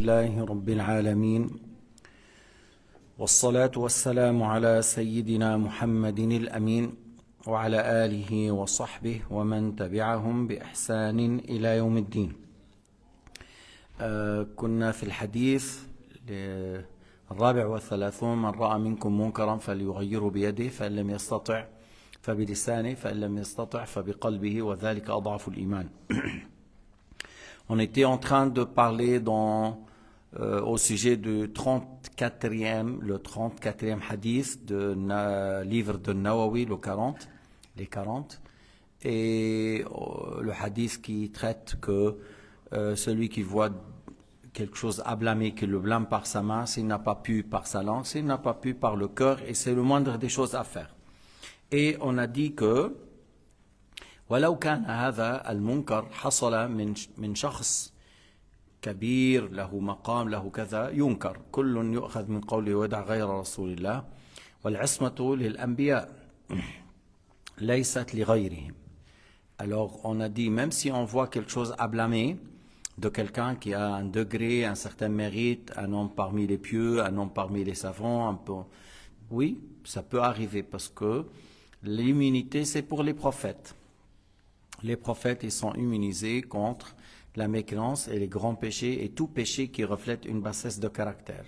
لله رب العالمين والصلاة والسلام على سيدنا محمد الأمين وعلى آله وصحبه ومن تبعهم بإحسان إلى يوم الدين. كنا في الحديث 34 من رأى منكم منكرا فليغيره بيده فإن لم يستطع فبلسانه فإن لم يستطع فبقلبه وذلك أضعف الإيمان. On était en train de parler au sujet du 34e hadith du livre de Nawawi, les 40, et le hadith qui traite que celui qui voit quelque chose à blâmer, qui le blâme par sa main, s'il n'a pas pu par sa langue, s'il n'a pas pu par le cœur, et c'est le moindre des choses à faire. Et on a dit que ولو كان هذا المنكر حصل من شخص كبير له مقام له كذا ينكر كل يؤخذ من قوله ويدع غير رسول الله والعصمة للأنبياء ليست لغيرهم. Alors on a dit même si on voit quelque chose à blâmer de quelqu'un qui a un degré, un certain mérite, un homme parmi les pieux, un homme parmi les savants, un peu, oui, ça peut arriver parce que l'immunité c'est pour les prophètes. Les prophètes, ils sont immunisés contre la mécréance et les grands péchés et tout péché qui reflète une bassesse de caractère.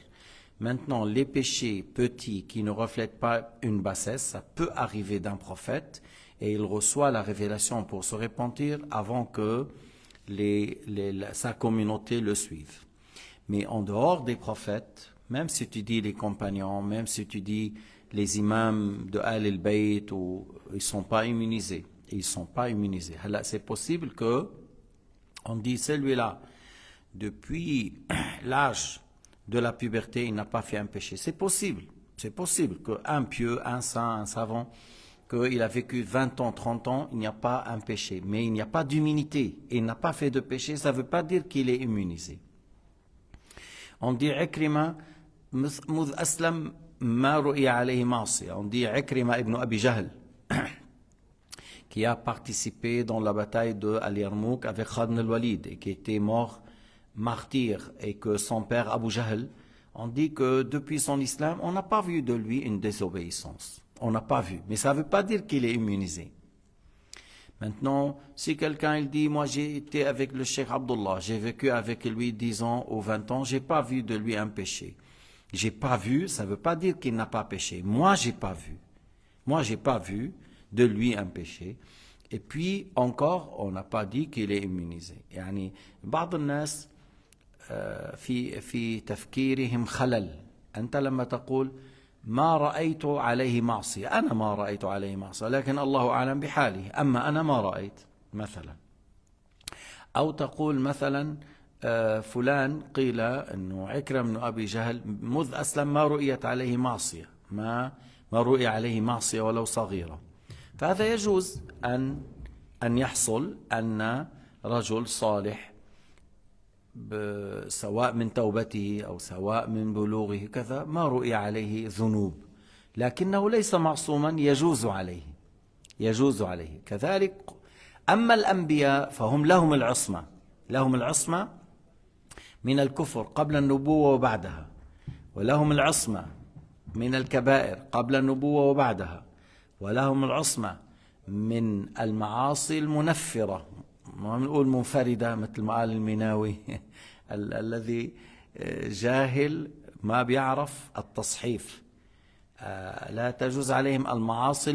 Maintenant, les péchés petits qui ne reflètent pas une bassesse, ça peut arriver d'un prophète et il reçoit la révélation pour se repentir avant que sa communauté le suive. Mais en dehors des prophètes, même si tu dis les compagnons, même si tu dis les imams de Al-Bayt, ils ne sont pas immunisés. Ils ne sont pas immunisés. C'est possible que on dit celui-là, depuis l'âge de la puberté, il n'a pas fait un péché. C'est possible. C'est possible qu'un pieux, un saint, un savant, qu'il a vécu 20 ans, 30 ans, il n'y a pas un péché. Mais il n'y a pas d'immunité. Il n'a pas fait de péché, ça ne veut pas dire qu'il est immunisé. On dit Ikrima, مذ أسلم ما رؤي عليه معصية. On dit Ikrima ibn Abi Jahl, qui a participé dans la bataille de Al-Yarmouk avec Khalid al-Walid et qui était mort martyr et que son père Abu Jahl, on dit que depuis son islam, on n'a pas vu de lui une désobéissance. On n'a pas vu. Mais ça ne veut pas dire qu'il est immunisé. Maintenant, si quelqu'un il dit, moi j'ai été avec le Cheikh Abdullah, j'ai vécu avec lui 10 ans ou 20 ans, j'ai pas vu de lui un péché. J'ai pas vu, ça ne veut pas dire qu'il n'a pas péché. Moi, j'ai pas vu. Moi, j'ai pas vu de lui un péché. Et puis encore, on n'a pas dit qu'il est immunisé. يعني بعض الناس في تفكيرهم خلل. أنت لما تقول ما رأيت عليه معصية، أنا ما رأيت عليه معصية، لكن الله أعلم بحاله، أما أنا ما رأيت مثلا. أو تقول مثلا فلان قيل أنه عكرمة بن أبي جهل مذ أسلم ما رؤيت عليه معصية، ما رؤي عليه معصية ولو صغيرة. فهذا يجوز أن يحصل أن رجل صالح سواء من توبته أو سواء من بلوغه كذا ما رؤي عليه ذنوب، لكنه ليس معصوما، يجوز عليه كذلك. أما الأنبياء فهم لهم العصمة من الكفر قبل النبوة وبعدها، ولهم العصمة من الكبائر قبل النبوة وبعدها، ولهم العصمة من المعاصي المنفرة، ما بنقول منفردة مثل ما قال المناوي الذي جاهل ما بيعرف التصحيف. لا تجوز عليهم المعاصي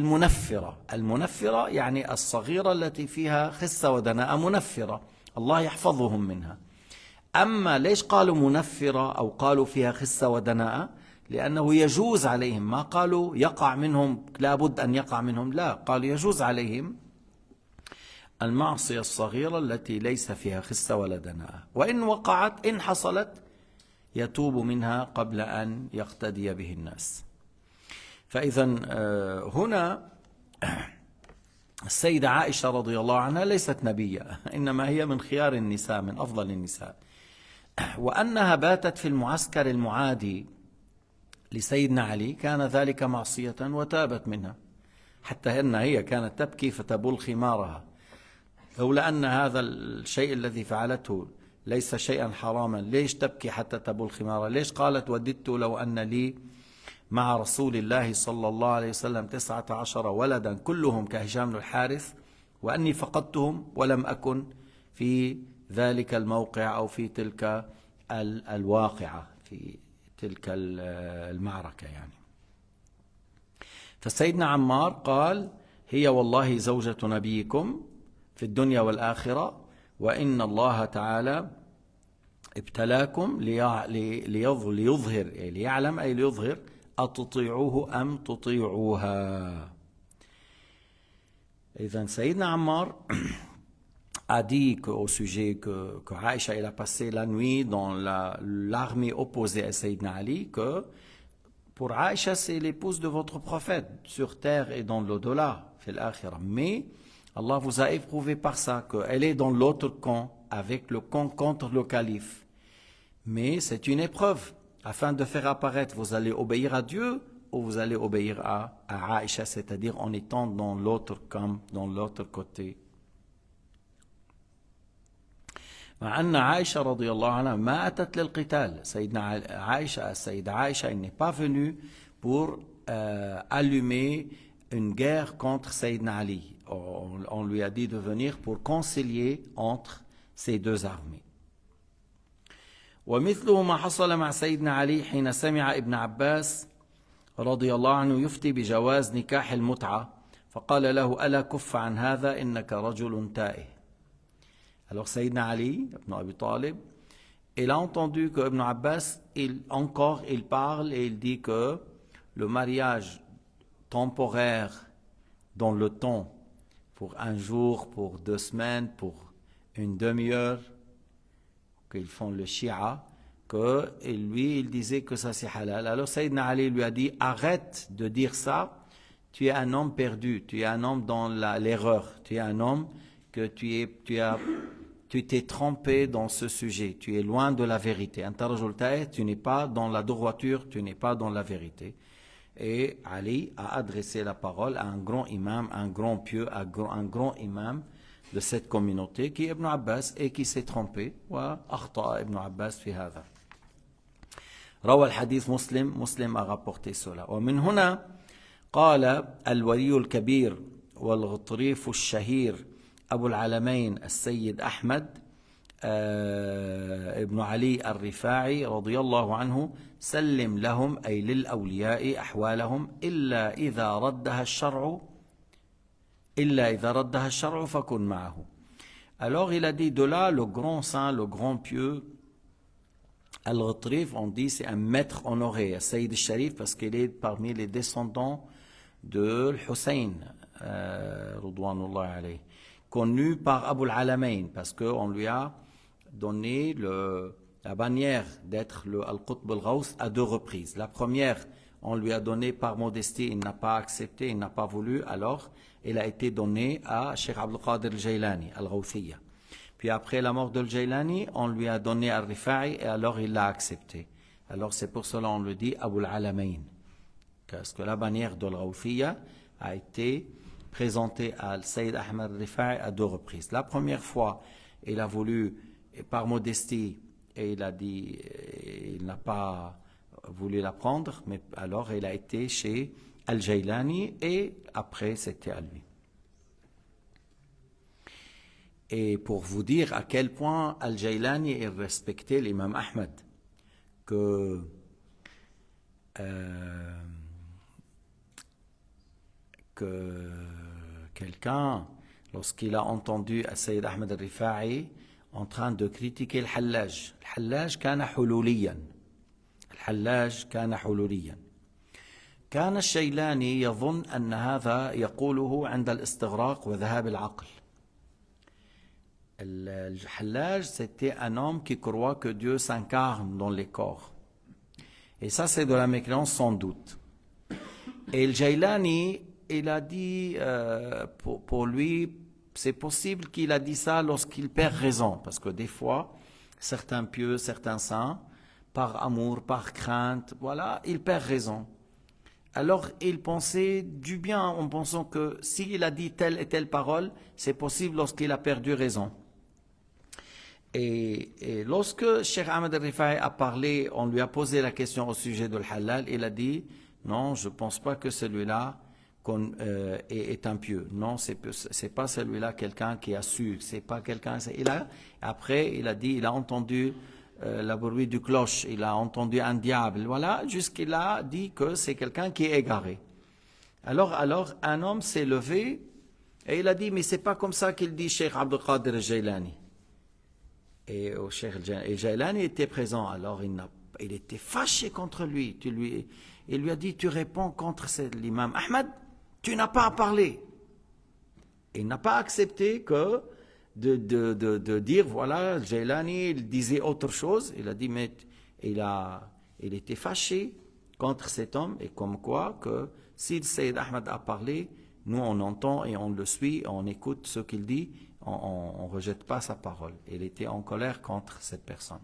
المنفرة يعني الصغيرة التي فيها خسة ودناءة منفرة، الله يحفظهم منها. أما ليش قالوا منفرة أو قالوا فيها خسة ودناءة؟ لأنه يجوز عليهم، ما قالوا يقع منهم لابد أن يقع منهم، لا، قالوا يجوز عليهم المعصية الصغيرة التي ليس فيها خسة ولا دناءة، وإن وقعت إن حصلت يتوب منها قبل أن يقتدي به الناس. فإذا هنا السيدة عائشة رضي الله عنها ليست نبية، إنما هي من خيار النساء، من أفضل النساء، وأنها باتت في المعسكر المعادي لسيدنا علي كان ذلك معصية وتابت منها، حتى أن هي كانت تبكي فتبل خمارها، لولا أن هذا الشيء الذي فعلته ليس شيئا حراما ليش تبكي حتى تبل خمارها ليش قالت وددت لو أن لي مع رسول الله صلى الله عليه وسلم 19 ولدا كلهم كهشام بن الحارث وأني فقدتهم ولم أكن في ذلك الموقع أو في تلك الواقعة في تلك المعركة يعني. فسيدنا عمار قال هي والله زوجة نبيكم في الدنيا والآخرة وإن الله تعالى ابتلاكم ليظهر ليعلم أي ليظهر أتطيعوه أم تطيعوها. إذن سيدنا عمار a dit au sujet que Aïcha a passé la nuit dans l'armée opposée à Sayyidina Ali, que pour Aïcha c'est l'épouse de votre prophète sur terre et dans l'au-delà, fil akhira. Mais Allah vous a éprouvé par ça, qu'elle est dans l'autre camp, avec le camp contre le calife. Mais c'est une épreuve, afin de faire apparaître, vous allez obéir à Dieu ou vous allez obéir à Aïcha, c'est-à-dire en étant dans l'autre camp, dans l'autre côté. مع أن عائشة رضي الله عنها ما أتت للقتال. السيدة عائشة elle n'est pas venue pour allumer une guerre contre Sayyidina Ali. On lui a dit de venir pour concilier entre ces deux armées. ومثله ما حصل مع سيدنا علي حين سمع ابن عباس رضي الله عنه يفتي بجواز نكاح المتعة فقال له ألا كف عن هذا إنك رجل تائه. Alors Sayyidina Ali, Ibn Abi Talib, il a entendu que Ibn Abbas, il parle et il dit que le mariage temporaire dans le temps, pour un jour, pour 2 semaines, pour une demi-heure, qu'ils font le shia, que lui, il disait que ça c'est halal. Alors Sayyidina Ali lui a dit, arrête de dire ça, tu es un homme perdu, tu es un homme dans l'erreur, tu es un homme que tu t'es trompé dans ce sujet, tu es loin de la vérité. Tu n'es pas dans la droiture, tu n'es pas dans la vérité. Et Ali a adressé la parole à un grand imam, un grand pieux, un grand imam de cette communauté qui est Ibn Abbas et qui s'est trompé. وأخطأ ابن عباس في هذا. روى الحديث مسلم a rapporté cela. ومن هنا قال الولي الكبير والغطريف الشهير أبو العلمين السيد أحمد ابن علي الرفاعي رضي الله عنه سلم لهم أي للأولياء أحوالهم إلا إذا ردها الشرع فكن معه. Alors il a dit de là le grand saint, le grand pieux Al-Ghatrif, on dit c'est un maître honoré, Sayyid al-Sharif, parce qu'il est parmi les descendants de Hussein Ridwanullah alayhi, connu par Abu al-Alamayn, parce qu'on lui a donné la bannière d'être le Al-Qutb al-Ghaws à 2 reprises. La première, on lui a donné par modestie, il n'a pas accepté, il n'a pas voulu, alors elle a été donnée à Cheikh Abdul Qadir al-Jaylani, al-Ghawthiyya. Puis après la mort de al-Jaylani, on lui a donné al-Rifa'i et alors il l'a accepté. Alors c'est pour cela qu'on le dit Abu al-Alamayn, parce que la bannière de al-Ghawthiyya a été présenté à Sayyid Ahmad Rifa'i à 2 reprises. La première fois, il a voulu, par modestie, et il a dit, il n'a pas voulu la prendre, mais alors il a été chez Al-Jaylani et après c'était à lui. Et pour vous dire à quel point Al-Jaylani respectait l'imam Ahmad, que quelqu'un, lorsqu'il a entendu Sayyid Ahmad al-Rifa'i en train de critiquer الحلاج الحلاج كان حلوليا كان الشيلاني يظن أن هذا يقوله عند الاستغراق وذهاب العقل. الحلاج c'était un homme qui croit que Dieu s'incarne dans les corps, et ça c'est de la mécréance sans doute. Et le Jaylani, il a dit, pour lui, c'est possible qu'il a dit ça lorsqu'il perd raison, parce que des fois, certains pieux, certains saints, par amour, par crainte, voilà, ils perdent raison. Alors, il pensait du bien en pensant que s'il a dit telle et telle parole, c'est possible lorsqu'il a perdu raison. Et lorsque Cheikh Ahmed al-Rifa'i a parlé, on lui a posé la question au sujet de l'halal, il a dit, non, je ne pense pas que celui-là est impieux. Non, c'est pas celui-là quelqu'un qui a su, c'est pas quelqu'un. Après, il a dit, il a entendu le bruit du cloche, il a entendu un diable, voilà, jusqu'il a dit que c'est quelqu'un qui est égaré. Alors, un homme s'est levé et il a dit, mais c'est pas comme ça qu'il dit Cheikh Abdul Qadir al-Jailani. Et Jailani était présent, alors il était fâché contre lui. Il lui a dit, tu réponds contre l'imam Ahmed, tu n'as pas à parler. Il n'a pas accepté que de dire, voilà, Jailani, il disait autre chose. Il a dit, mais il était fâché contre cet homme, et comme quoi que si le Sayyid Ahmed a parlé, nous on entend et on le suit, on écoute ce qu'il dit, on ne rejette pas sa parole. Il était en colère contre cette personne.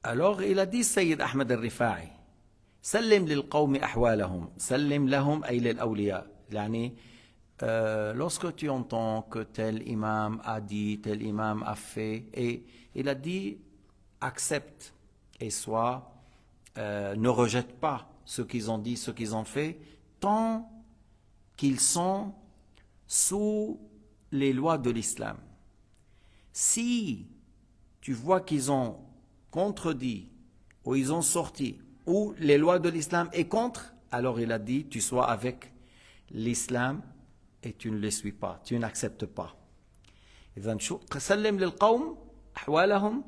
Alors il a dit Sayyid Ahmed al-Rifa'i, سلم للقوم أحوالهم سلم لهم أي للأولياء. يعني lorsque tu entends que tel imam a dit, tel imam a fait, et il a dit accepte et ne rejette pas ce qu'ils ont dit, ce qu'ils ont fait, tant qu'ils sont sous les lois de l'islam. Si tu vois qu'ils ont contredit, ou ils ont sorti, ou les lois de l'islam est contre, alors il a dit, tu sois avec l'islam et tu ne les suis pas, tu n'acceptes pas. إذن سلم للقوم أحوالهم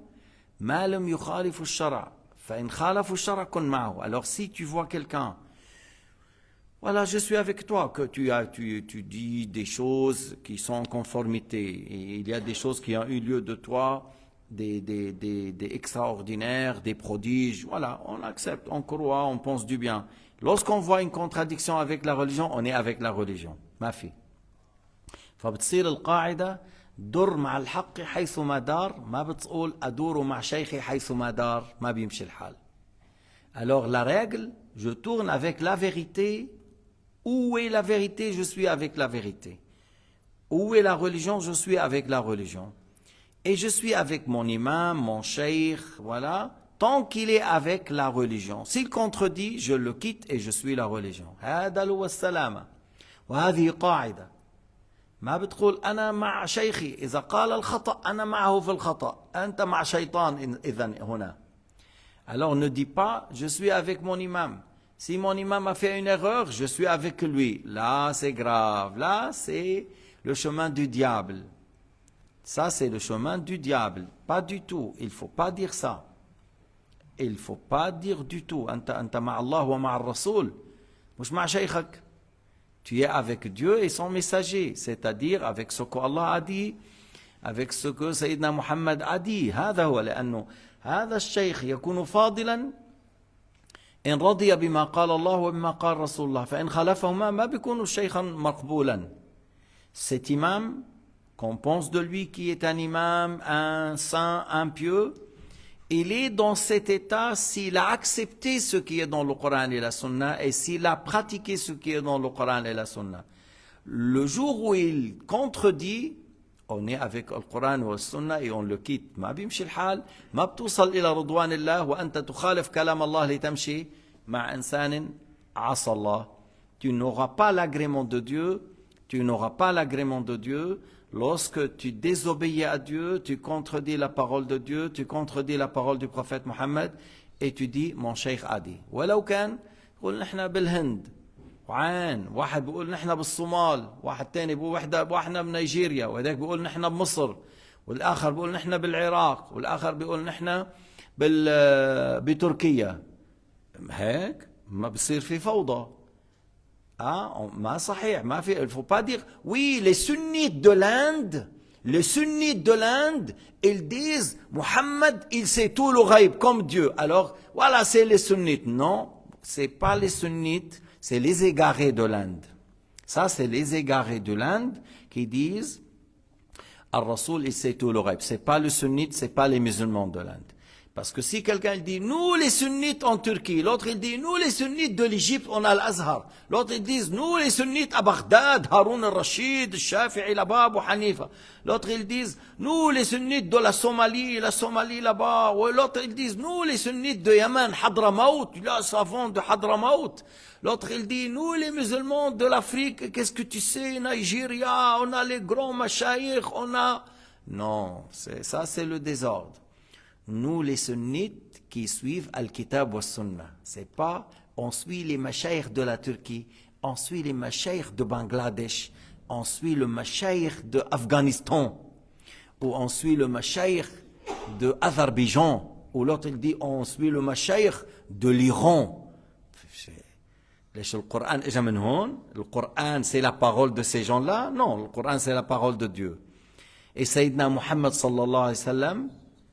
ما لم يخالفوا الشرع فإن خالفوا الشرع كن معه. Alors si tu vois quelqu'un, voilà, je suis avec toi, que tu dis des choses qui sont en conformité, et il y a des choses qui ont eu lieu de toi, des extraordinaires, des prodiges, voilà, on accepte, on croit, on pense du bien. Lorsqu'on voit une contradiction avec la religion, on est avec la religion. ما في. فبتصير القاعدة در مع الحق حيث ما دار، ما بتقول أدور مع شيخي حيث ما دار، ما بيمشي الحال. Alors la règle, je tourne avec la vérité. Où est la vérité? Je suis avec la vérité. Où est la religion? Je suis avec la religion. Et je suis avec mon imam, mon cheikh, voilà, tant qu'il est avec la religion. S'il contredit, je le quitte et je suis la religion. هذا هو السلامة. وهذه قاعدة. ما بتقول أنا مع شيخي إذا قال الخطأ أنا معه في الخطأ. أنت مع شيطان إذن هنا. Alors ne dis pas, je suis avec mon imam. Si mon imam a fait une erreur, je suis avec lui. Là, c'est grave. Là, c'est le chemin du diable. Ça, c'est le chemin du diable. Pas du tout. Il ne faut pas dire ça. Il ne faut pas dire du tout. Anta ma'Allah wa ma'al Rasoul. Mouch ma' shaykhak. Tu es avec Dieu et son messager. C'est-à-dire avec ce qu'Allah a dit, avec ce que Sayyidina Muhammad a dit. هذا هو لأنه هذا الشيخ يكون فاضلا إن رضي بما قال الله وبما قال رسول الله فإن خالفهما ما بيكون شيخا مقبولا. Cet imam, qu'on pense de lui qui est un imam, un saint, un pieux, il est dans cet état s'il a accepté ce qui est dans le Coran et la Sunna et s'il a pratiqué ce qui est dans le Coran et la Sunna. Le jour où il contredit, on est avec le Coran ou la Sunna et on le quitte. ما بيمشي الحال ما بتوصل إلى رضوان الله وأنت تخالف كلام الله لتمشي مع إنسان عصى الله. Tu n'auras pas l'agrément de Dieu, tu n'auras pas l'agrément de Dieu lorsque tu désobéis à Dieu, tu contredis la parole de Dieu, tu contredis la parole du prophète Mohammed et tu dis mon cheikh a dit. ولو كان يقول نحن بالهند وعين واحد بيقول نحن بالصومال واحد تاني بيقول واحنا بنيجيريا وهذاك بيقول نحن بمصر والآخر بيقول نحن بالعراق والآخر بيقول نحن بتركيا. هيك ما بصير في فوضى. ما صحيح ما في. Il faut pas dire oui les sunnites de l'Inde ils disent Mohammed il sait tout le ghaib comme Dieu, alors voilà c'est les sunnites. Non, c'est pas les sunnites, c'est les égarés de l'Inde. Ça c'est les égarés de l'Inde qui disent Al-Rasoul il sait tout le ghaib. C'est pas le sunnite, c'est pas les musulmans de l'Inde. Parce que si quelqu'un dit, nous les sunnites en Turquie, l'autre il dit, nous les sunnites de l'Égypte, on a l'Azhar. L'autre ils disent, nous les sunnites à Bagdad, Haroun al-Rashid, Shafi'i là-bas, Abu Hanifa. L'autre ils disent, nous les sunnites de la Somalie là-bas. Ou l'autre ils disent, nous les sunnites de Yémen, Hadramaut, là, savant de Hadramaut. L'autre il dit, nous les musulmans de l'Afrique, qu'est-ce que tu sais, Nigeria, on a les grands machaïrs, on a... Non, ça c'est le désordre. Nous, les sunnites qui suivent Al-Kitab wa Sunnah, c'est pas on suit les machaïrs de la Turquie, on suit les machaïrs de Bangladesh, on suit le machaïr de Afghanistan, ou on suit le machaïr de Azerbaïdjan, ou l'autre il dit on suit le machaïr de l'Iran. Le Coran est jamais le Coran c'est la parole de ces gens-là? Non, le Coran c'est la parole de Dieu. Et Sayyidina Muhammad sallallahu alayhi wa sallam,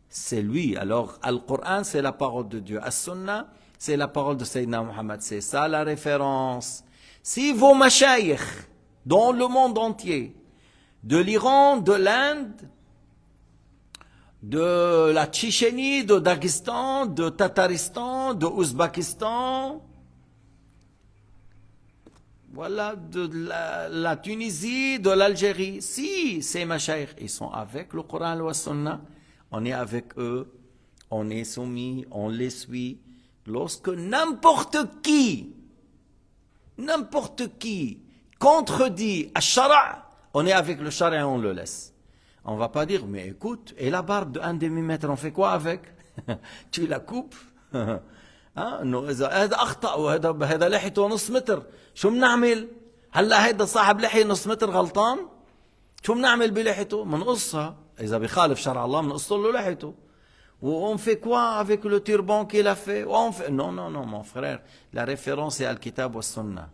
c'est lui. Alors, Al-Qur'an, c'est la parole de Dieu. As-Sunnah, c'est la parole de Sayyidina Muhammad. C'est ça la référence. Si vos machaïrs, dans le monde entier, de l'Iran, de l'Inde, de la Tchétchénie, de Daghestan, de Tataristan, de Ouzbékistan, voilà, de la Tunisie, de l'Algérie, si ces machaïrs, ils sont avec le Coran et la Sunna, on est avec eux, on est soumis, on les suit. Lorsque n'importe qui contredit à Shara', on est avec le Shara' et on le laisse. On ne va pas dire, mais écoute, et la barbe de 1 demi-mètre, on fait quoi avec? Tu la coupes? انه اذا هذا اخطا وهذا لحيته نص متر شو بنعمل؟ هلا هيدا صاحب لحيه نص متر غلطان؟ شو بنعمل بلحيته؟ بنقصها، اذا بخالف شرع الله بنقص له لحيته. On fait quoi avec le turban qu'il a fait? On fait... Non, mon frère, la référence est Al-Kitab wa Sunnah.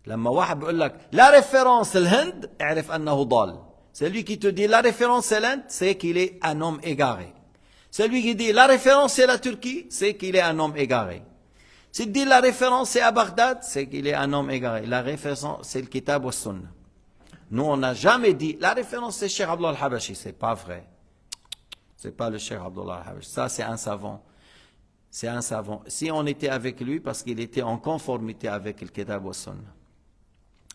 لما واحد بيقول لك la référence الهند اعرف انه ضال. Celui qui te dit la référence c'est l'Inde, c'est qu'il est un homme égaré. Celui qui dit la référence c'est la Turquie, c'est qu'il est un homme égaré. S'il dit la référence c'est à Bagdad, c'est qu'il est un homme égaré. La référence c'est le Kitab wa Sunnah. Nous on n'a jamais dit la référence c'est Cheikh Abdullah al-Habashi, c'est pas vrai. C'est pas le Cheikh Abdullah al-Habashi. Ça c'est un savant. C'est un savant. Si on était avec lui parce qu'il était en conformité avec le Kitab wa Sunnah.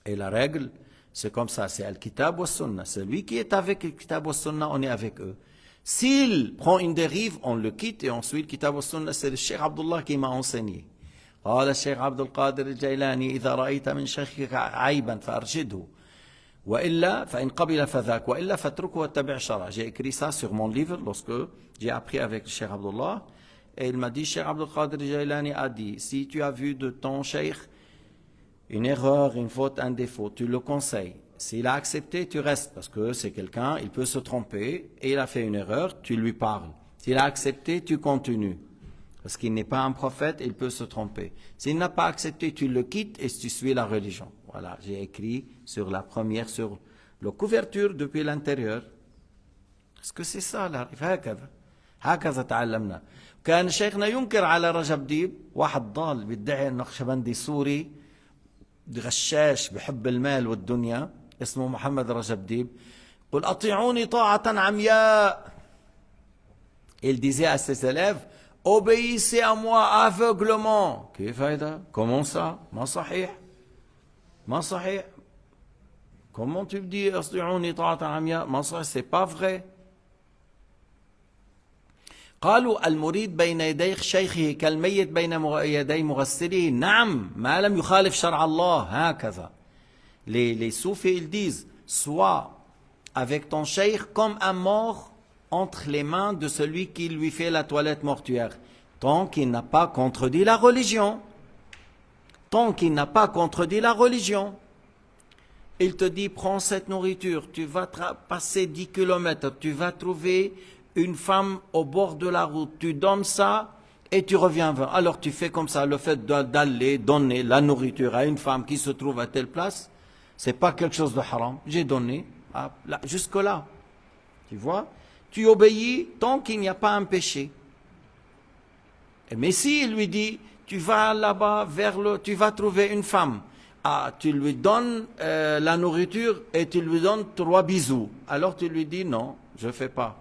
Et la règle c'est comme ça, c'est le Kitab wa Sunnah. Celui qui est avec le Kitab wa Sunnah, on est avec eux. S'il prend une dérive, on le quitte et on suit le Kitab wa Sunnah. C'est le Cheikh Abdullah qui m'a enseigné. قال الشيخ عبد القادر الجيلاني إذا رأيت من شيخك عيبا فأرشده وإلا فإن قبل فذاك وإلا فاتركه واتبع شرعه. J'ai écrit ça sur mon livre lorsque j'ai appris avec le Cheikh Abdullah et il m'a dit Cheikh Abdul Qadir Jailani a dit si tu as vu de ton Cheikh une erreur, une faute, un défaut, tu le conseilles. S'il a accepté, tu restes, parce que c'est quelqu'un, il peut se tromper, et il a fait une erreur, tu lui parles. S'il a accepté, tu continues. Parce qu'il n'est pas un prophète, il peut se tromper. S'il n'a pas accepté, tu le quittes et tu suis la religion. Voilà, j'ai écrit sur la première, sur la couverture depuis l'intérieur. Est-ce que c'est ça, là? هكذا تعلمنا. كان شيخنا ينكر على رجب ديب واحد ضال بيدعي انه نقشبندي سوري غشاش بحب المال والدنيا اسمه محمد رجب ديب. قل أطيعوني طاعة عمياء. Il disait à ses élèves, obéissez à moi aveuglement. كيف هذا? Comment ça? ما صحيح. ما صحيح. Comment tu dis أطيعوني طاعة عمياء? ما صحيح, c'est pas vrai. قالوا المريد بين يدي شيخه كالميت بين يدي مغسله. نعم ما لم يخالف شرع الله. هكذا. Les soufis ils disent sois avec ton cheikh comme un mort entre les mains de celui qui lui fait la toilette mortuaire, tant qu'il n'a pas contredit la religion. Tant qu'il n'a pas contredit la religion. Il te dit prends cette nourriture, tu vas passer 10 kilomètres, tu vas trouver une femme au bord de la route, tu donnes ça et tu reviens vers. Alors tu fais comme ça, le fait d'aller donner la nourriture à une femme qui se trouve à telle place, c'est pas quelque chose de haram. J'ai donné jusque là. Tu vois? Tu obéis tant qu'il n'y a pas un péché. Mais si il lui dit, tu vas là-bas tu vas trouver une femme, tu lui donnes la nourriture et tu lui donnes 3 bisous. Alors tu lui dis non, je fais pas.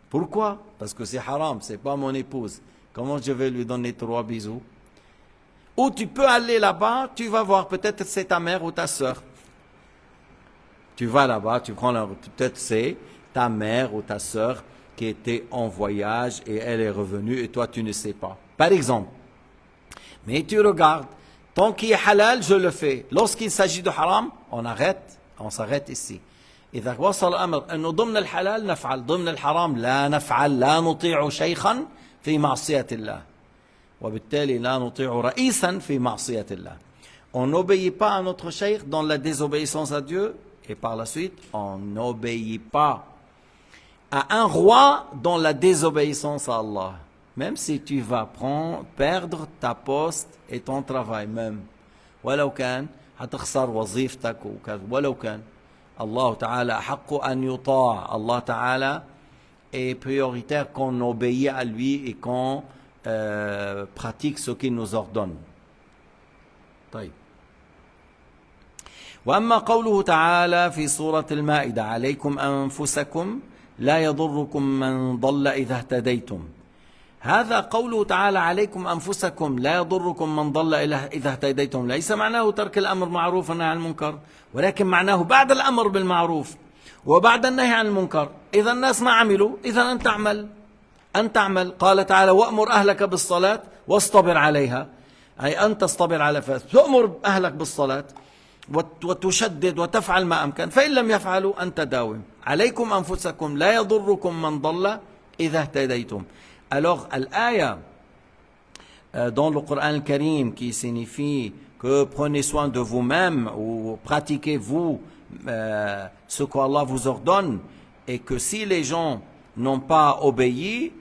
Pourquoi? Parce que c'est haram, c'est pas mon épouse. Comment je vais lui donner 3 bisous? Ou tu peux aller là-bas, tu vas voir, peut-être c'est ta mère ou ta sœur. Tu vas là-bas, tu prends peut-être c'est ta mère ou ta sœur qui était en voyage et elle est revenue et toi tu ne sais pas. Par exemple. Mais tu regardes, tant qu'il est halal, je le fais. Lorsqu'il s'agit de haram, on arrête, on s'arrête ici. إذا وصل الأمر أنه ضمن الحلال نفعل ضمن الحرام لا نفعل لا نطيع شيخا في معصية الله وبالتالي لا نطيع رئيسا في معصية الله. On n'obéit pas à notre cheikh dans la désobéissance à Dieu et par la suite on n'obéit pas à un roi dans la désobéissance à Allah. Même si tu vas perdre ta poste et ton travail même. ولو كان هتخسر وظيفتك ولو كان Allah Ta'ala أحق أن يطاع. Allah Ta'ala est prioritaire qu'on obéit à lui et qu'on pratique ce qu'il nous ordonne. طيب. وأما قوله تعالى في سورة المائدة عليكم أنفسكم لا يضركم من ضل إذا اهتديتم. هذا قوله تعالى عليكم أنفسكم لا يضركم من ضل إذا اهتديتم ليس معناه ترك الأمر معروف والنهي عن المنكر، ولكن معناه بعد الأمر بالمعروف وبعد النهي عن المنكر. إذا الناس ما عملوا، إذا أن تعمل. قال تعالى وأمر أهلك بالصلاة واصطبر عليها، أي أن تصطبر على تأمر أهلك بالصلاة وتشدد وتفعل ما أمكن، فإن لم يفعلوا أن تداوم. عليكم أنفسكم لا يضركم من ضل إذا اهتديتم. Alors, l'aya dans le Coran Karim qui signifie que prenez soin de vous-même ou pratiquez vous ce qu'Allah vous ordonne et que si les gens n'ont pas obéi,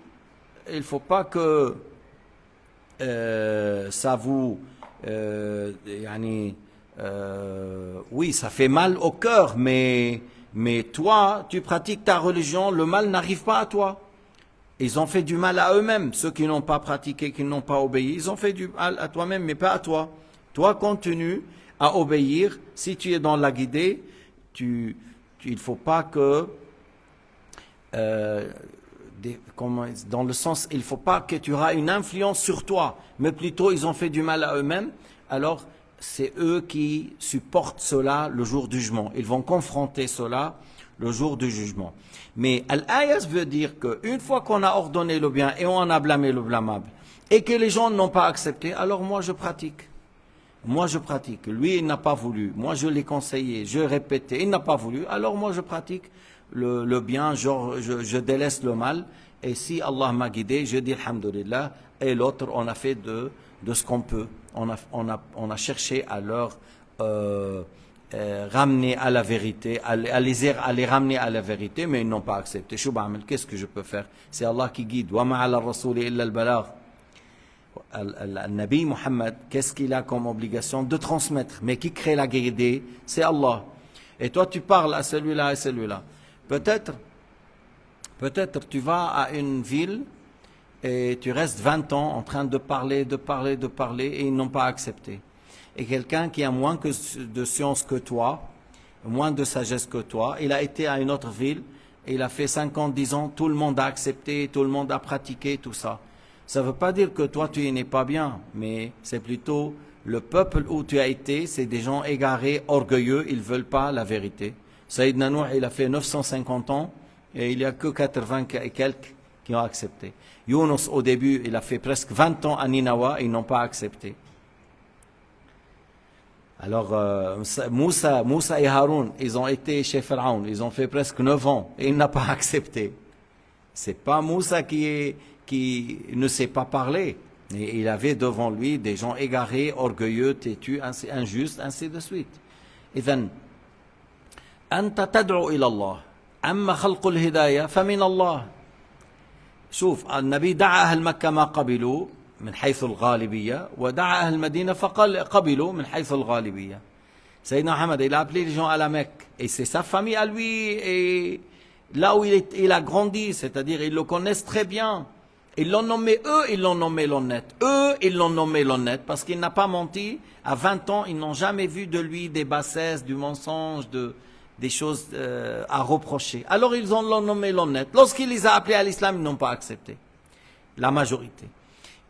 il ne faut pas que ça vous... oui, ça fait mal au cœur, mais toi, tu pratiques ta religion, le mal n'arrive pas à toi. Ils ont fait du mal à eux-mêmes, ceux qui n'ont pas pratiqué, qui n'ont pas obéi. Ils ont fait du mal à toi-même, mais pas à toi. Toi, continue à obéir. Si tu es dans la guidée, il ne faut pas que... dans le sens, il ne faut pas que tu auras une influence sur toi, mais plutôt ils ont fait du mal à eux-mêmes. Alors, c'est eux qui supportent cela le jour du jugement. Ils vont confronter cela le jour du jugement. Mais Al-Ayas veut dire qu'une fois qu'on a ordonné le bien et on a blâmé le blâmable, et que les gens n'ont pas accepté, alors moi je pratique. Moi je pratique. Lui il n'a pas voulu. Moi je l'ai conseillé, je l'ai répété. Il n'a pas voulu. Alors moi je pratique le bien, je délaisse le mal. Et si Allah m'a guidé, je dis Alhamdulillah. Et l'autre, on a fait de ce qu'on peut. On a cherché à leur... ramener à la vérité, à les ramener à la vérité, mais ils n'ont pas accepté. Qu'est-ce que je peux faire? C'est Allah qui guide. Le Nabi Muhammad, qu'est-ce qu'il a comme obligation? De transmettre. Mais qui crée la guidée? C'est Allah. Et toi, tu parles à celui-là et celui-là. Peut-être tu vas à une ville et tu restes 20 ans en train de parler, et ils n'ont pas accepté. Et quelqu'un qui a moins de science que toi, moins de sagesse que toi, il a été à une autre ville, et il a fait 5 ans, 10 ans, tout le monde a accepté, tout le monde a pratiqué, tout ça. Ça ne veut pas dire que toi tu n'es pas bien, mais c'est plutôt le peuple où tu as été, c'est des gens égarés, orgueilleux, ils ne veulent pas la vérité. Sayyidina Nuh, il a fait 950 ans, et il n'y a que 80 et quelques qui ont accepté. Yunus, au début, il a fait presque 20 ans à Ninawa, ils n'ont pas accepté. Alors, Moussa et Haroun, ils ont été chez Pharaon, ils ont fait presque 9 ans et il n'a pas accepté. C'est pas Moussa qui ne sait pas parler. Et il avait devant lui des gens égarés, orgueilleux, têtus, injustes, ainsi de suite. إذن أنت تدعو إلى الله أما خلق الهداية فمن الله. شوف النبي دعا أهل مكة ما قبلوا من حيث الغالبية ودعا أهل المدينة فقبلوا من حيث الغالبية. Sayyidina Muhammad, il a appelé les gens à la Mecque et c'est sa famille à lui et là où il a grandi, c'est-à-dire ils le connaissent très bien. Ils l'ont nommé ils l'ont nommé l'honnête. Ils l'ont nommé l'honnête parce qu'il n'a pas menti. À 20 ans, ils n'ont jamais vu de lui des bassesses, du mensonge, des choses à reprocher. Alors ils ont nommé l'honnête. Lorsqu'il les a appelés à l'islam, ils n'ont pas accepté. La majorité.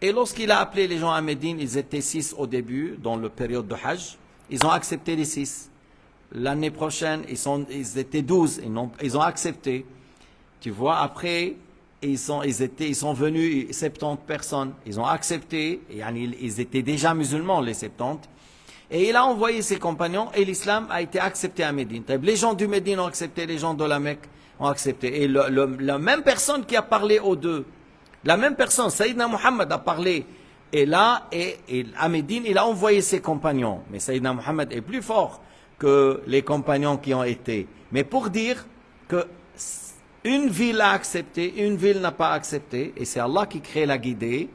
Et lorsqu'il a appelé les gens à Médine, ils étaient 6 au début, dans la période de Hajj. Ils ont accepté les 6. L'année prochaine, ils étaient 12. Ils ont accepté. Tu vois, après, ils sont venus 70 personnes. Ils ont accepté. Ils étaient déjà musulmans, les 70. Et il a envoyé ses compagnons et l'islam a été accepté à Médine. Les gens du Médine ont accepté, les gens de la Mecque ont accepté. Et la même personne qui a parlé aux deux, la même personne, Sayyidina Muhammad a parlé. Et là, à Médine, il a envoyé ses compagnons. Mais Sayyidina Muhammad est plus fort que les compagnons qui ont été. Mais pour dire que une ville a accepté, une ville n'a pas accepté, et c'est Allah qui crée la guidée,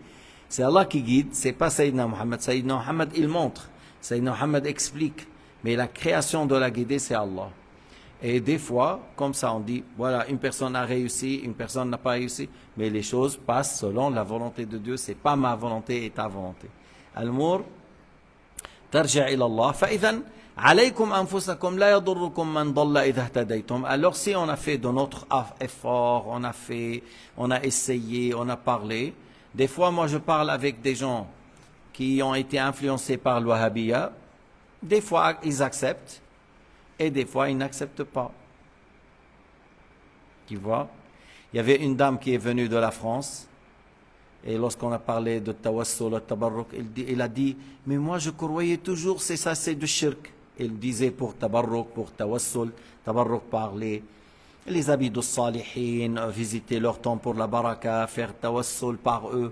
c'est Allah qui guide, c'est pas Sayyidina Muhammad. Sayyidina Muhammad, il montre. Sayyidina Muhammad explique. Mais la création de la guidée, c'est Allah. Et des fois, comme ça, on dit, voilà, une personne a réussi, une personne n'a pas réussi, mais les choses passent selon la volonté de Dieu. C'est pas ma volonté et ta volonté. Al-Mur, tarja' ila Allah. Fa'idhan, alaykum anfusakum la yadurrukum man dalla idha ihtadaytum. Alors si on a fait de notre effort, on a essayé, on a parlé. Des fois, moi, je parle avec des gens qui ont été influencés par le Wahhabiyya. Des fois, ils acceptent. Et des fois, ils n'acceptent pas. Tu vois? Il y avait une dame qui est venue de la France. Et lorsqu'on a parlé de tawassul, tabarruk, il a dit, mais moi je croyais toujours, c'est du shirk. Il disait pour tabarruk, pour tawassul, tabarruk parler. Les habits de salihin, visiter leur tombe pour la baraka, faire tawassul par eux.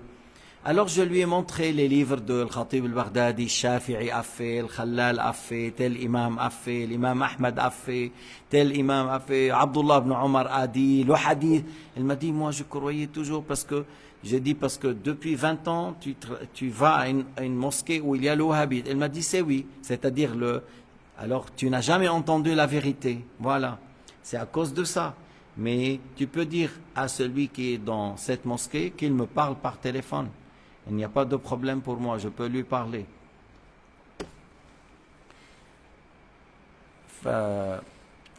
Alors je lui ai montré les livres de Khatib al-Baghdadi, Shafi'i a fait, Al-Khallal a fait, tel imam a fait, l'imam Ahmad a fait, tel imam a fait, Abdullah ibn Omar a dit, le hadith. Elle m'a dit, moi je croyais toujours parce que, j'ai dit parce que depuis 20 ans, tu vas à une mosquée où il y a le wahhabite. Elle m'a dit, c'est oui, c'est-à-dire alors tu n'as jamais entendu la vérité. Voilà, c'est à cause de ça. Mais tu peux dire à celui qui est dans cette mosquée qu'il me parle par téléphone. Il n'y a pas de problème pour moi, je peux lui parler.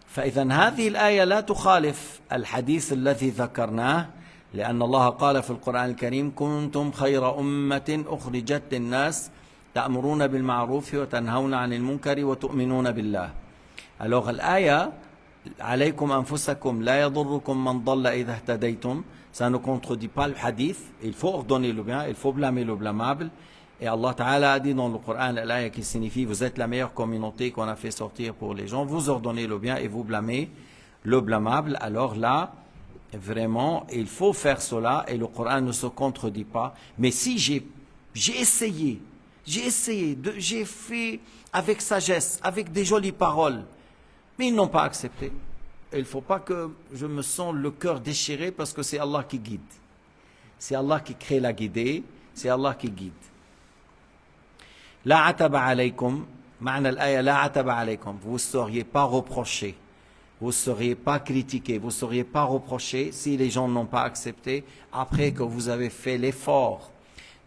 فإذا هذه الآية لا تخالف الحديث الذي ذكرناه لأن الله قال في القرآن الكريم كنتم خير أمة أخرجت للناس تأمرون بالمعروف وتنهون عن المنكر وتؤمنون بالله. Alors الآية عليكم أنفسكم لا يضركم من ضل إذا اهتديتم. Ça ne contredit pas le hadith. Il faut ordonner le bien, il faut blâmer le blâmable. Et Allah Ta'ala a dit dans le Coran, l'ayah qui signifie, vous êtes la meilleure communauté qu'on a fait sortir pour les gens, vous ordonnez le bien et vous blâmez le blâmable. Alors là, vraiment, il faut faire cela et le Coran ne se contredit pas. Mais si j'ai essayé, j'ai fait avec sagesse, avec des jolies paroles, mais ils n'ont pas accepté. Il ne faut pas que je me sente le cœur déchiré parce que c'est Allah qui guide. C'est Allah qui crée la guidée, c'est Allah qui guide. La ataba alaykum, ma'na al-aya la ataba alaykum. Vous ne seriez pas reproché, vous ne seriez pas critiqué, vous ne seriez pas reproché si les gens n'ont pas accepté après que vous avez fait l'effort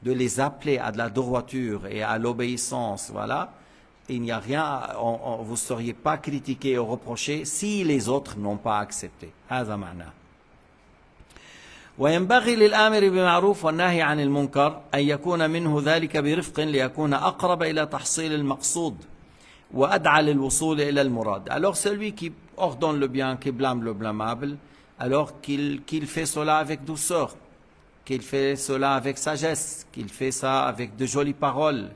de les appeler à de la droiture et à l'obéissance, voilà. Il n'y a rien, vous ne seriez pas critiqué ou reproché si les autres n'ont pas accepté. هذا معناه. وينبغي للآمر بالمعروف والنهي عن المنكر أن يكون منه ذلك برفق ليكون أقرب إلى تحصيل المقصود وأدعى للوصول إلى المراد. Alors celui qui ordonne le bien, qui blâme le blâmable, alors qu'il fait cela avec douceur, qu'il fait cela avec sagesse, qu'il fait ça avec de jolies paroles,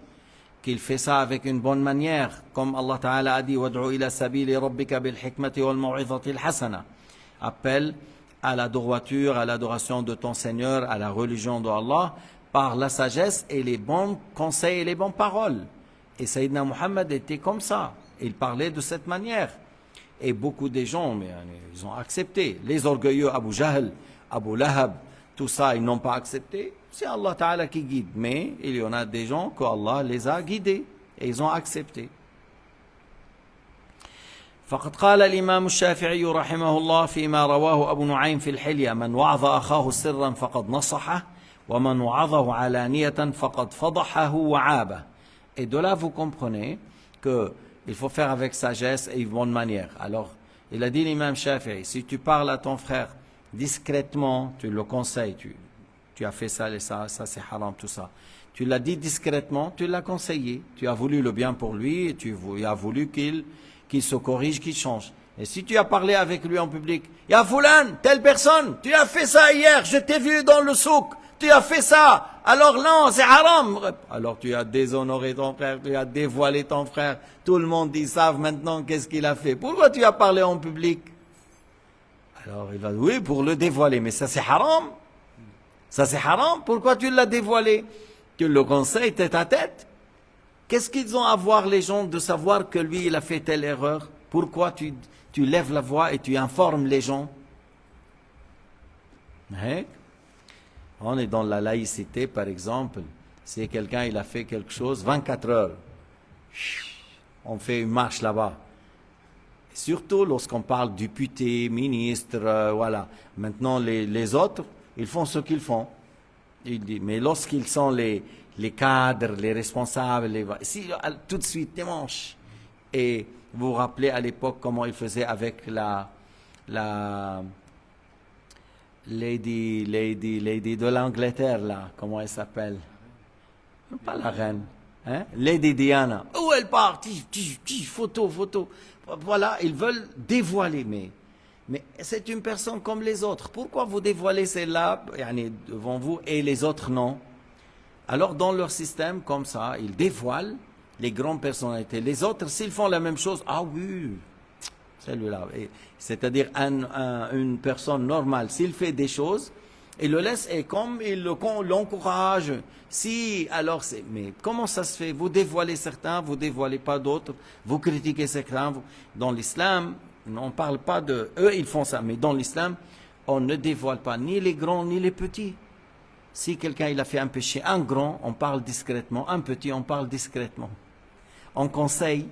qu'il fait ça avec une bonne manière, comme Allah Ta'ala a dit وَادْعُ إِلَى سَبِيلِ رَبِّكَ بِالْحِكْمَةِ وَالْمَوْعِظَةِ الْحَسَنَةِ. Appelle à la droiture, à l'adoration de ton Seigneur, à la religion de Allah, par la sagesse et les bons conseils et les bonnes paroles. Et Sayyidina Muhammad était comme ça. Il parlait de cette manière. Et beaucoup de gens, mais ils ont accepté. Les orgueilleux, Abu Jahl, Abu Lahab, tout ça, ils n'ont pas accepté. C'est Allah Ta'ala qui guide. Mais il y en a des gens que Allah les a guidés. Et ils ont accepté. فقد قال الإمام الشافعي رحمه الله فيما رواه أبو نعيم في الحلية من وعظ أخاه سرا فقد نصحه ومن وعظه علانية فقد فضحه وعابه. Et de là vous comprenez que il faut faire avec sagesse et une bonne manière. Alors Il a dit l'imam Shafi'i, si tu parles à ton frère discrètement, tu le conseilles, tu as fait ça et ça c'est haram, tout ça. Tu l'as dit discrètement, tu l'as conseillé. Tu as voulu le bien pour lui et tu as voulu qu'il se corrige, qu'il change. Et si tu as parlé avec lui en public, « Ya Foulan, telle personne, tu as fait ça hier, je t'ai vu dans le souk, tu as fait ça, alors non, c'est haram. » Alors tu as déshonoré ton frère, tu as dévoilé ton frère. Tout le monde, ils savent maintenant qu'est-ce qu'il a fait. Pourquoi tu as parlé en public? Alors il va dire, oui, pour le dévoiler, mais ça c'est haram. Ça c'est haram, pourquoi tu l'as dévoilé? Tu le conseilles tête à tête. Qu'est-ce qu'ils ont à voir les gens de savoir que lui il a fait telle erreur? Pourquoi tu lèves la voix et tu informes les gens? Hein? On est dans la laïcité par exemple. Si quelqu'un il a fait quelque chose, 24 heures, on fait une marche là-bas. Surtout lorsqu'on parle député, ministre, voilà. Maintenant les autres, ils font ce qu'ils font. Il dit, mais lorsqu'ils sont les cadres, les responsables, si tout de suite dimanche. Et vous vous rappelez à l'époque comment ils faisaient avec la lady de l'Angleterre là, comment elle s'appelle? Pas la reine, hein? Lady Diana. Où elle part? Photo. Voilà, ils veulent dévoiler, mais c'est une personne comme les autres. Pourquoi vous dévoilez celle-là devant vous et les autres non? Alors dans leur système, comme ça, ils dévoilent les grandes personnalités. Les autres, s'ils font la même chose, ah oui, celui-là. C'est-à-dire une personne normale, s'il fait des choses, il le laisse et comme il l'encourage. Si, alors c'est... Mais comment ça se fait? Vous dévoilez certains, vous dévoilez pas d'autres, vous critiquez certains. Dans l'islam, on ne parle pas de... Eux, ils font ça, mais dans l'islam, on ne dévoile pas ni les grands ni les petits. Si quelqu'un il a fait un péché, un grand, on parle discrètement, un petit, on parle discrètement. On conseille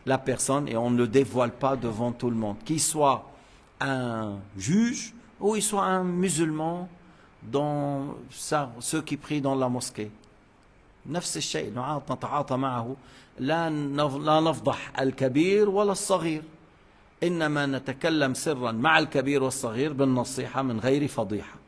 la personne et on ne le dévoile pas devant tout le monde. Qu'il soit un juge ou il soit un musulman, dans ceux qui prient dans la mosquée. نفس الشيء نتعاطى معه لا نفضح الكبير ولا الصغير إنما نتكلم سرا مع الكبير والصغير بالنصيحة من غير فضيحة.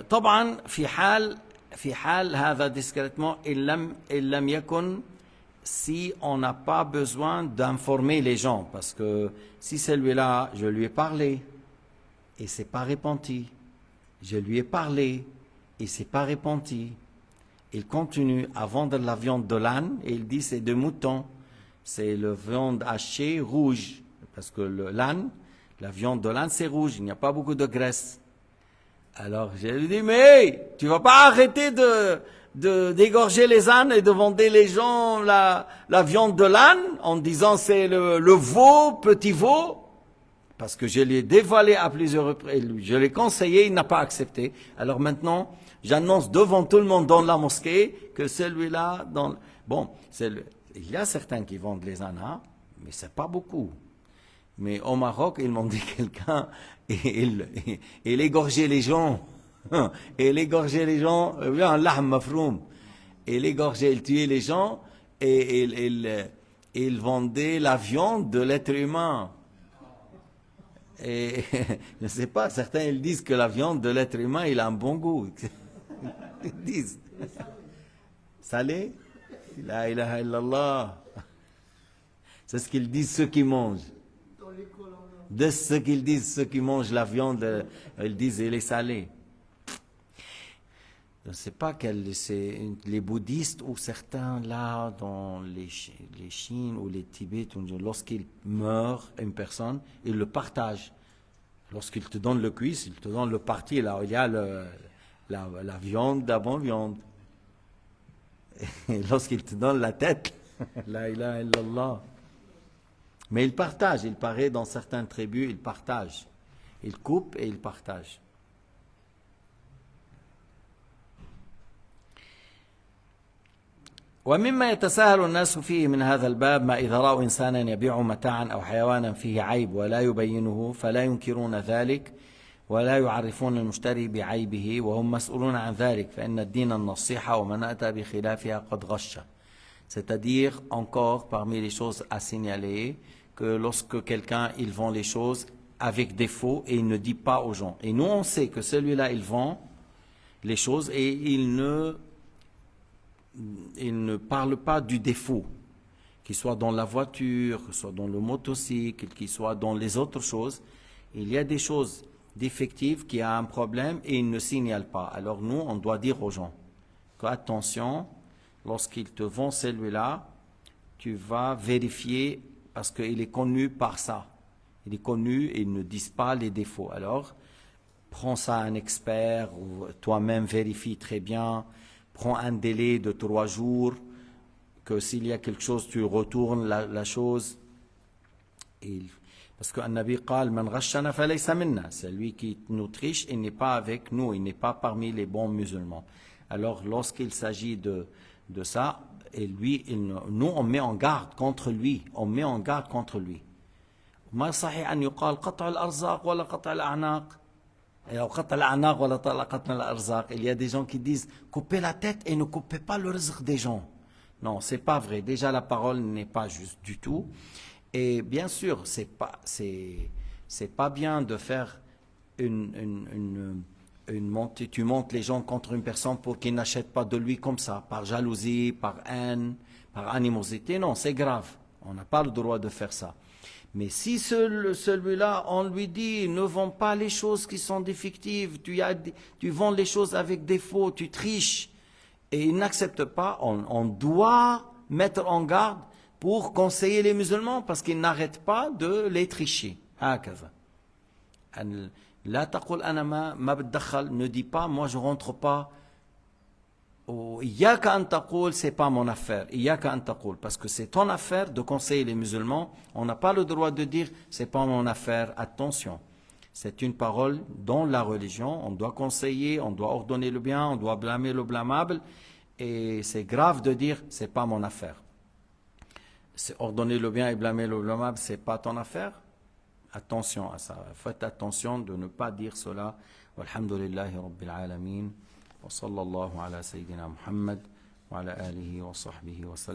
طبعا في حال هذا discrètement إن لم يكن si on n'a pas besoin d'informer les gens, parce que si celui-là, je lui ai parlé et c'est pas repenti, je lui ai parlé et c'est pas repenti, il continue à vendre la viande de l'âne et il dit c'est de mouton, c'est la viande hachée rouge, parce que l'âne, la viande de l'âne c'est rouge, il n'y a pas beaucoup de graisse. Alors je lui dis mais tu vas pas arrêter d'égorger les ânes et de vendre les gens la viande de l'âne en disant c'est le veau, petit veau, parce que je l'ai dévoilé à plusieurs reprises, je l'ai conseillé, il n'a pas accepté. Alors maintenant, j'annonce devant tout le monde dans la mosquée que celui-là, il y a certains qui vendent les ânes, hein, mais c'est pas beaucoup. Mais au Maroc, ils m'ont dit quelqu'un, il égorgeait les gens. Et il égorgeait les gens, un lahm mafroum. Il égorgeait, il tuait les gens et il vendait la viande de l'être humain. Et je ne sais pas, certains ils disent que la viande de l'être humain, il a un bon goût. Ils disent. Salé? La ilaha illallah. C'est ce qu'ils disent ceux qui mangent. De ce qu'ils disent ceux qui mangent la viande, ils disent il est salé. Je ne sais pas c'est les bouddhistes ou certains là dans les Chines ou les Tibet, lorsqu'ils meurent une personne, ils le partagent. Lorsqu'ils te donnent le cuisse, ils te donnent le parti, là où il y a la viande, la bonne viande. Et lorsqu'ils te donnent la tête, la ilaha illallah. Mais ils partagent, il paraît dans certaines tribus, ils partagent. Ils coupent et ils partagent. ومما يتساهل الناس فيه من هذا الباب ما إذا رأوا إنسانا يبيع متاعا أو حيوانا فيه عيب ولا يبينه فلا ينكرون ذلك ولا يعرفون المشتري بعيبه وهم مسؤولون عن ذلك فإن الدين النصيحة ومن أتى بخلافها قد غش. C'est-à-dire, encore parmi les choses à signaler, que lorsque quelqu'un, il vend les choses avec défaut et il ne dit pas aux gens. Et nous, on sait que celui-là, il vend les choses et il ne parle pas du défaut, qu'il soit dans la voiture, qu'il soit dans le motocycle, qu'il soit dans les autres choses. Il y a des choses défectives qui a un problème et il ne signale pas. Alors nous, on doit dire aux gens que attention, lorsqu'il te vend celui-là, tu vas vérifier parce qu'il est connu par ça. Il est connu et ils ne disent pas les défauts. Alors, prends ça à un expert ou toi-même vérifie très bien. Prends un délai de 3 jours, que s'il y a quelque chose, tu retournes la chose. Parce que Nabi قال من غشنا فليس منا, c'est lui qui nous triche, il n'est pas avec nous, il n'est pas parmi les bons musulmans. Alors lorsqu'il s'agit de ça, et lui, nous on met en garde contre lui, on met en garde contre lui. ما صحيح أن يقال قطع الأرزاق ولا قطع الأعناق. قطع الأعناق ولا قطع الأرزاق. Il y a des gens qui disent coupez la tête et ne coupez pas le rizq des gens. Non, c'est pas vrai. Déjà la parole n'est pas juste du tout. Et bien sûr, c'est pas bien de faire tu montes les gens contre une personne pour qu'ils n'achètent pas de lui comme ça, par jalousie, par haine, par animosité. Non, c'est grave. On n'a pas le droit de faire ça. Mais si celui-là, on lui dit, ne vends pas les choses qui sont défectives, tu vends les choses avec défaut, tu triches, et il n'accepte pas, on doit mettre en garde pour conseiller les musulmans parce qu'ils n'arrêtent pas de les tricher. هكذا. لا تقول أنا ما بتدخل, ne dis pas moi je rentre pas. إياك أن تقول c'est pas mon affaire. إياك أن تقول parce que c'est ton affaire de conseiller les musulmans. On n'a pas le droit de dire c'est pas mon affaire. Attention, c'est une parole dans la religion. On doit conseiller, on doit ordonner le bien, on doit blâmer le blâmable. Et c'est grave de dire c'est pas mon affaire. C'est ordonner le bien et blâmer le blâmable, c'est pas ton affaire. Attention à ça. Faites attention de ne pas dire cela. Walhamdulillahi rabbil alamin. Wa sallallahu ala sayyidina Muhammad wa ala alihi wa sahbihi wa sallam.